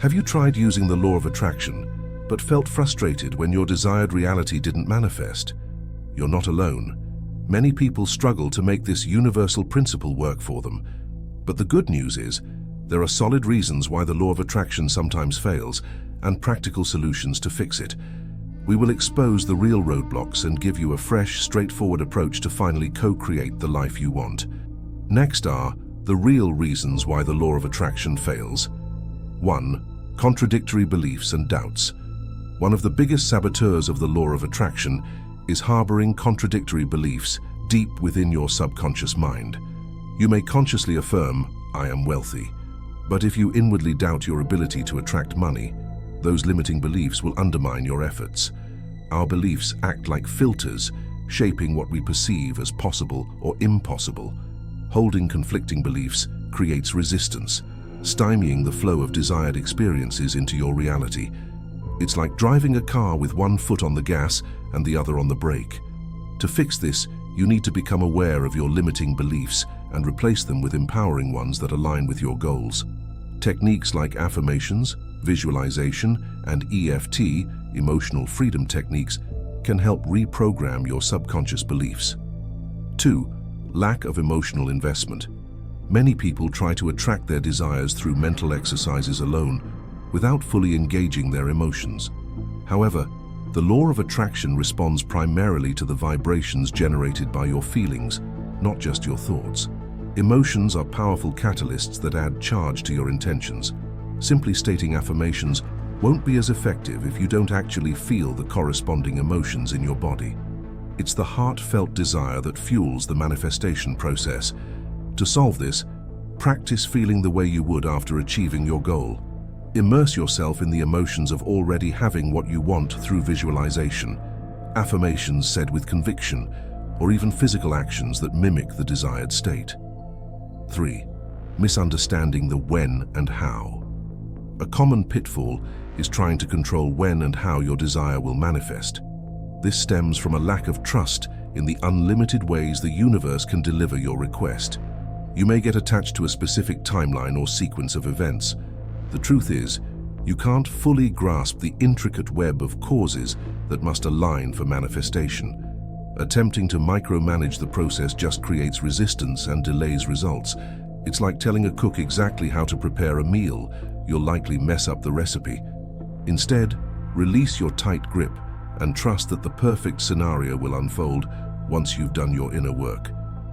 Have you tried using the law of attraction, but felt frustrated when your desired reality didn't manifest? You're not alone. Many people struggle to make this universal principle work for them. But the good news is, there are solid reasons why the law of attraction sometimes fails, and practical solutions to fix it. We will expose the real roadblocks and give you a fresh, straightforward approach to finally co-create the life you want. Next are the real reasons why the law of attraction fails. 1. Contradictory beliefs and doubts. One of the biggest saboteurs of the law of attraction is harboring contradictory beliefs deep within your subconscious mind. You may consciously affirm, "I am wealthy," but if you inwardly doubt your ability to attract money, those limiting beliefs will undermine your efforts. Our beliefs act like filters, shaping what we perceive as possible or impossible. Holding conflicting beliefs creates resistance, stymieing the flow of desired experiences into your reality. It's like driving a car with one foot on the gas and the other on the brake. To fix this, you need to become aware of your limiting beliefs and replace them with empowering ones that align with your goals. Techniques like affirmations, visualization, and EFT, emotional freedom techniques, can help reprogram your subconscious beliefs. 2. Lack of emotional investment. Many people try to attract their desires through mental exercises alone, without fully engaging their emotions. However, the law of attraction responds primarily to the vibrations generated by your feelings, not just your thoughts. Emotions are powerful catalysts that add charge to your intentions. Simply stating affirmations won't be as effective if you don't actually feel the corresponding emotions in your body. It's the heartfelt desire that fuels the manifestation process. To solve this, practice feeling the way you would after achieving your goal. Immerse yourself in the emotions of already having what you want through visualization, affirmations said with conviction, or even physical actions that mimic the desired state. 3. Misunderstanding the when and how. A common pitfall is trying to control when and how your desire will manifest. This stems from a lack of trust in the unlimited ways the universe can deliver your request. You may get attached to a specific timeline or sequence of events. The truth is, you can't fully grasp the intricate web of causes that must align for manifestation. Attempting to micromanage the process just creates resistance and delays results. It's like telling a cook exactly how to prepare a meal. You'll likely mess up the recipe. Instead, release your tight grip and trust that the perfect scenario will unfold once you've done your inner work.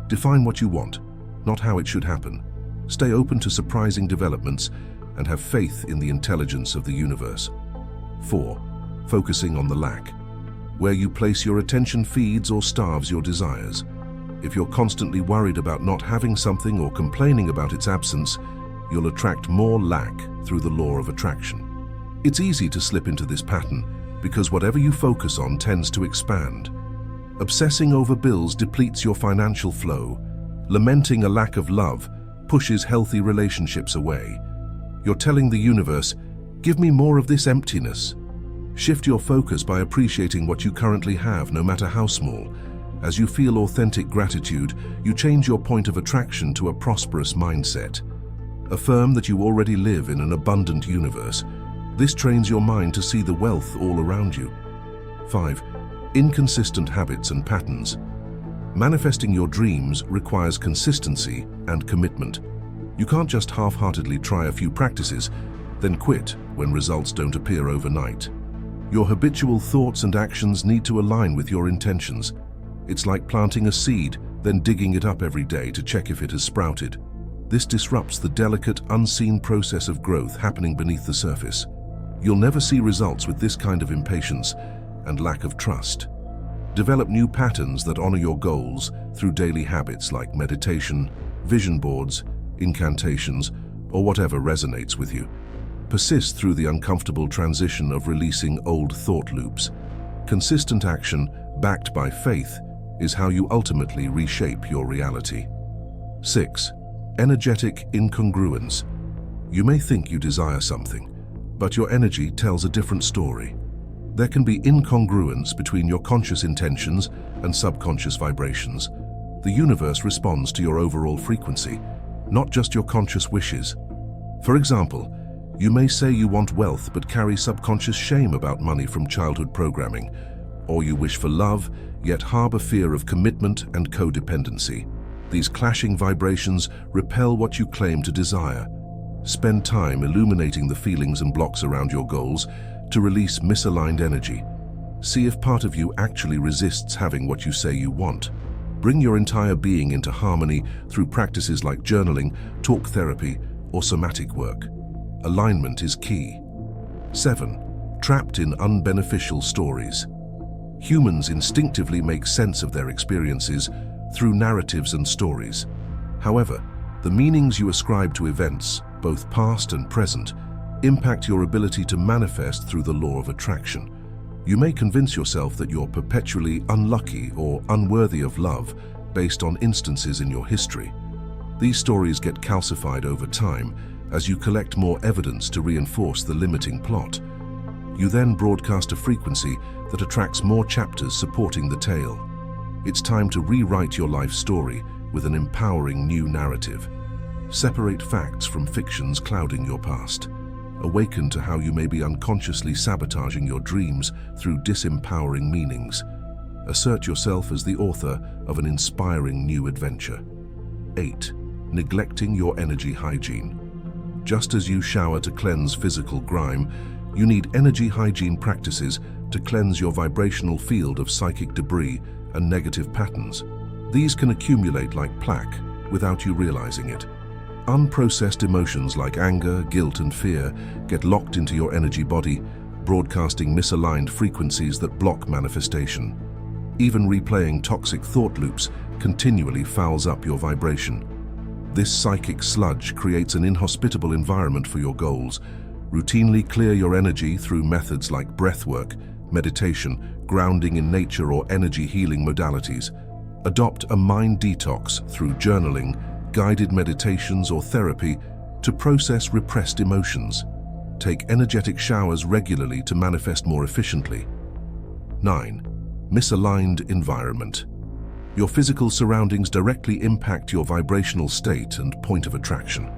Define what you want, not how it should happen. Stay open to surprising developments and have faith in the intelligence of the universe. 4. Focusing on the lack. Where you place your attention feeds or starves your desires. If you're constantly worried about not having something or complaining about its absence, you'll attract more lack through the law of attraction. It's easy to slip into this pattern because whatever you focus on tends to expand. Obsessing over bills depletes your financial flow. Lamenting a lack of love pushes healthy relationships away. You're telling the universe, "Give me more of this emptiness." Shift your focus by appreciating what you currently have, no matter how small. As you feel authentic gratitude, you change your point of attraction to a prosperous mindset. Affirm that you already live in an abundant universe. This trains your mind to see the wealth all around you. 5. Inconsistent habits and patterns. Manifesting your dreams requires consistency and commitment. You can't just half-heartedly try a few practices, then quit when results don't appear overnight. Your habitual thoughts and actions need to align with your intentions. It's like planting a seed, then digging it up every day to check if it has sprouted. This disrupts the delicate, unseen process of growth happening beneath the surface. You'll never see results with this kind of impatience and lack of trust. Develop new patterns that honor your goals through daily habits like meditation, vision boards, incantations, or whatever resonates with you. Persist through the uncomfortable transition of releasing old thought loops. Consistent action, backed by faith, is how you ultimately reshape your reality. 6. Energetic incongruence. You may think you desire something, but your energy tells a different story. There can be incongruence between your conscious intentions and subconscious vibrations. The universe responds to your overall frequency, not just your conscious wishes. For example, You may say you want wealth but carry subconscious shame about money from childhood programming, or you wish for love yet harbor fear of commitment and codependency. These clashing vibrations repel what you claim to desire. Spend time illuminating the feelings and blocks around your goals to release misaligned energy. See if part of you actually resists having what you say you want. Bring your entire being into harmony through practices like journaling, talk therapy, or somatic work. Alignment is key. 7. Trapped in unbeneficial stories. Humans instinctively make sense of their experiences through narratives and stories. However, the meanings you ascribe to events, both past and present, impact your ability to manifest through the law of attraction. You may convince yourself that you're perpetually unlucky or unworthy of love based on instances in your history. These stories get calcified over time as you collect more evidence to reinforce the limiting plot. You then broadcast a frequency that attracts more chapters supporting the tale. It's time to rewrite your life story with an empowering new narrative. Separate facts from fictions clouding your past. Awaken to how you may be unconsciously sabotaging your dreams through disempowering meanings. Assert yourself as the author of an inspiring new adventure. 8. Neglecting your energy hygiene. Just as you shower to cleanse physical grime, you need energy hygiene practices to cleanse your vibrational field of psychic debris and negative patterns. These can accumulate like plaque without you realizing it. Unprocessed emotions like anger, guilt, and fear get locked into your energy body, broadcasting misaligned frequencies that block manifestation. Even replaying toxic thought loops continually fouls up your vibration. This psychic sludge creates an inhospitable environment for your goals. Routinely clear your energy through methods like breathwork, meditation, grounding in nature, or energy healing modalities. Adopt a mind detox through journaling, guided meditations, or therapy to process repressed emotions. Take energetic showers regularly to manifest more efficiently. 9. Misaligned environment. Your physical surroundings directly impact your vibrational state and point of attraction.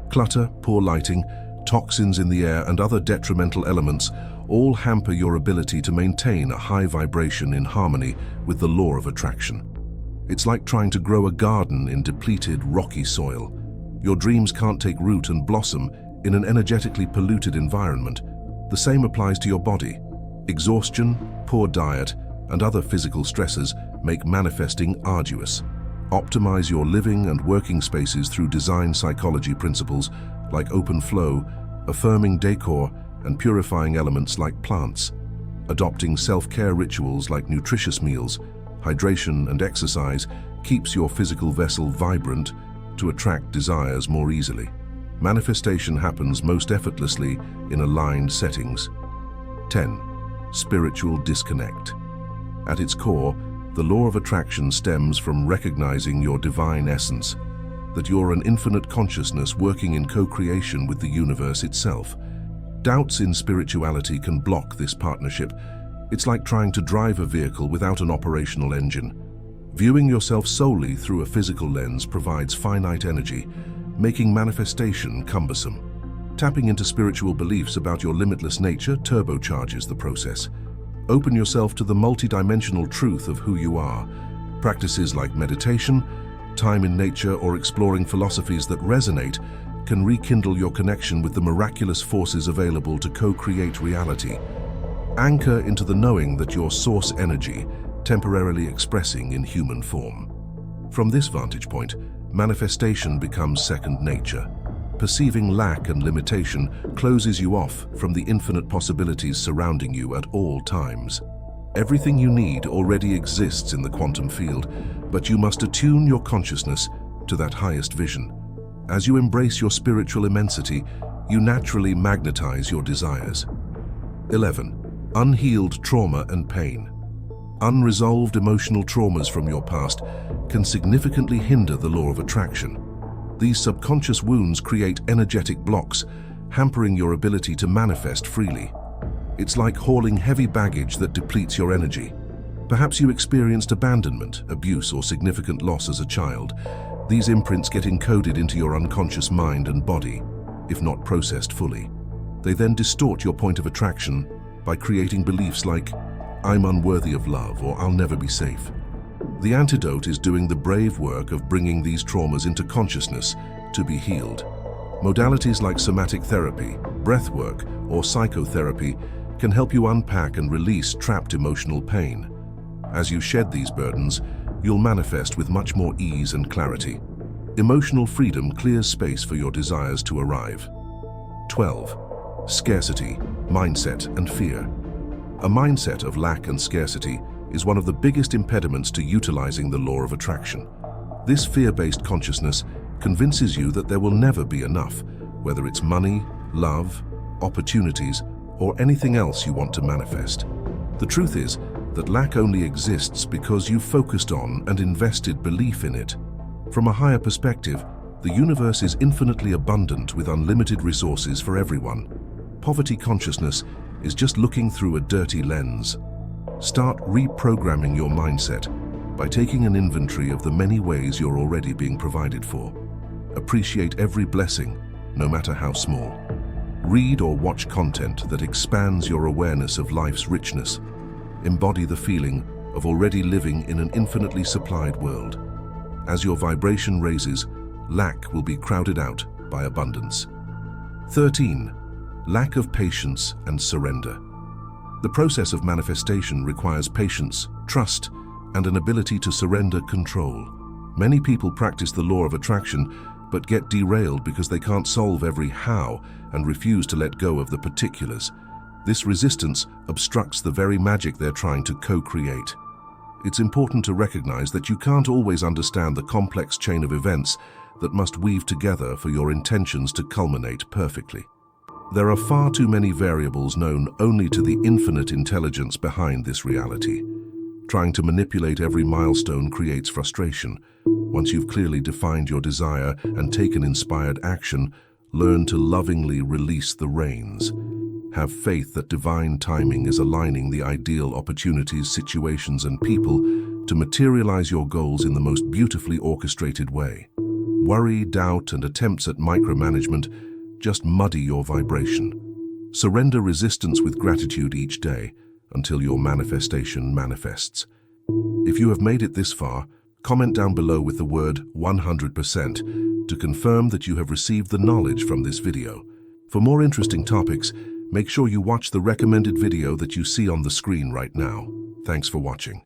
Clutter, poor lighting, toxins in the air, and other detrimental elements all hamper your ability to maintain a high vibration in harmony with the law of attraction. It's like trying to grow a garden in depleted, rocky soil. Your dreams can't take root and blossom in an energetically polluted environment. The same applies to your body. Exhaustion, poor diet, and other physical stresses make manifesting arduous. Optimize your living and working spaces through design psychology principles like open flow, affirming decor, and purifying elements like plants. Adopting self-care rituals like nutritious meals, hydration, and exercise keeps your physical vessel vibrant to attract desires more easily. Manifestation happens most effortlessly in aligned settings. 10. Spiritual disconnect. At its core, the law of attraction stems from recognizing your divine essence, that you're an infinite consciousness working in co-creation with the universe itself. Doubts in spirituality can block this partnership. It's like trying to drive a vehicle without an operational engine. Viewing yourself solely through a physical lens provides finite energy, making manifestation cumbersome. Tapping into spiritual beliefs about your limitless nature turbocharges the process. Open yourself to the multidimensional truth of who you are. Practices like meditation, time in nature, or exploring philosophies that resonate can rekindle your connection with the miraculous forces available to co-create reality. Anchor into the knowing that your source energy, temporarily expressing in human form. From this vantage point, manifestation becomes second nature. Perceiving lack and limitation closes you off from the infinite possibilities surrounding you at all times. Everything you need already exists in the quantum field, but you must attune your consciousness to that highest vision. As you embrace your spiritual immensity, you naturally magnetize your desires. 11. Unhealed trauma and pain. Unresolved emotional traumas from your past can significantly hinder the law of attraction. These subconscious wounds create energetic blocks, hampering your ability to manifest freely. It's like hauling heavy baggage that depletes your energy. Perhaps you experienced abandonment, abuse, or significant loss as a child. These imprints get encoded into your unconscious mind and body, if not processed fully. They then distort your point of attraction by creating beliefs like, I'm unworthy of love or I'll never be safe. The antidote is doing the brave work of bringing these traumas into consciousness to be healed. Modalities like somatic therapy, breathwork, or psychotherapy can help you unpack and release trapped emotional pain. As you shed these burdens, you'll manifest with much more ease and clarity. Emotional freedom clears space for your desires to arrive. 12. Scarcity, mindset, and fear. A mindset of lack and scarcity is one of the biggest impediments to utilizing the law of attraction. This fear-based consciousness convinces you that there will never be enough, whether it's money, love, opportunities, or anything else you want to manifest. The truth is that lack only exists because you focused on and invested belief in it. From a higher perspective, the universe is infinitely abundant with unlimited resources for everyone. Poverty consciousness is just looking through a dirty lens. Start reprogramming your mindset by taking an inventory of the many ways you're already being provided for. Appreciate every blessing, no matter how small. Read or watch content that expands your awareness of life's richness. Embody the feeling of already living in an infinitely supplied world. As your vibration raises, lack will be crowded out by abundance. 13. Lack of patience and surrender. The process of manifestation requires patience, trust, and an ability to surrender control. Many people practice the law of attraction but get derailed because they can't solve every how and refuse to let go of the particulars. This resistance obstructs the very magic they're trying to co-create. It's important to recognize that you can't always understand the complex chain of events that must weave together for your intentions to culminate perfectly. There are far too many variables known only to the infinite intelligence behind this reality. Trying to manipulate every milestone creates frustration. Once you've clearly defined your desire and taken inspired action, learn to lovingly release the reins. Have faith that divine timing is aligning the ideal opportunities, situations, and people to materialize your goals in the most beautifully orchestrated way. Worry, doubt, and attempts at micromanagement just muddy your vibration. Surrender resistance with gratitude each day until your manifestation manifests. If you have made it this far, comment down below with the word 100% to confirm that you have received the knowledge from this video. For more interesting topics, make sure you watch the recommended video that you see on the screen right now. Thanks for watching.